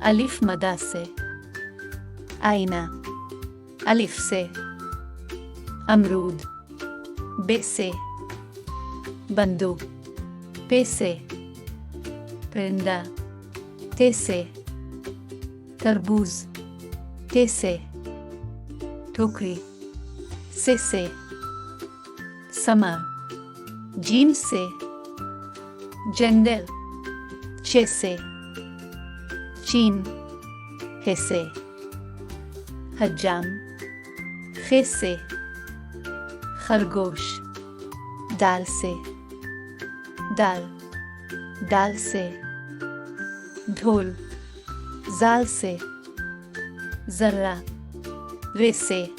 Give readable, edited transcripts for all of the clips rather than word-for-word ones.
अलिफ मदा से, आईना, अलिफ से, अमरूद, बे से, बंदूक, पे से, परिंदा, ते से, तरबूज, ते से, टोकरी, से, समा, जीम से, जंगल, चे से, चीन, हे से, हज्जाम, खे से, खरगोश, दाल से, दाल से, ढोल, जाल से, जर्रा, रे से,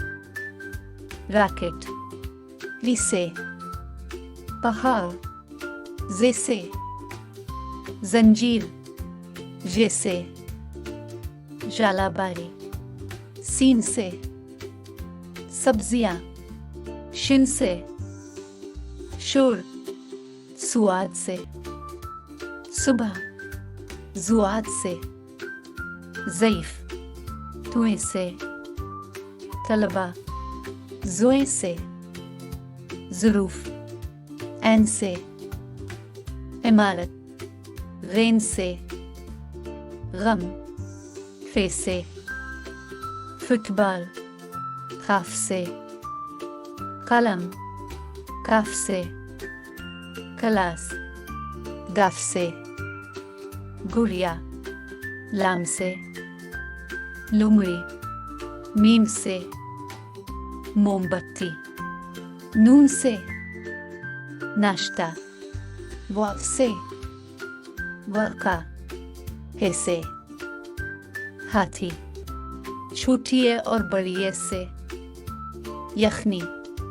रैकेट, ली से, पहाड़, जे से, जंजीर, जे से, जालाबारी, सीन से, सब्जियां, शिन से, शोर, सुआद से, सुबह, जुआद से, ज़ईफ, तुए से, तलबा, जुए से, ज़रूफ, ऐन से, इमारत, गैन से, गम, फे से, फुटबॉल, काफ से, कलम, काफ से, कलास, गाफ से, गुड़िया, लाम से, लुमड़ी, मीम से, मोमबत्ती, नून से, नाश्ता, वाव से, वर्का, हे से, हाथी, छोटी और बड़ी से, यखनी।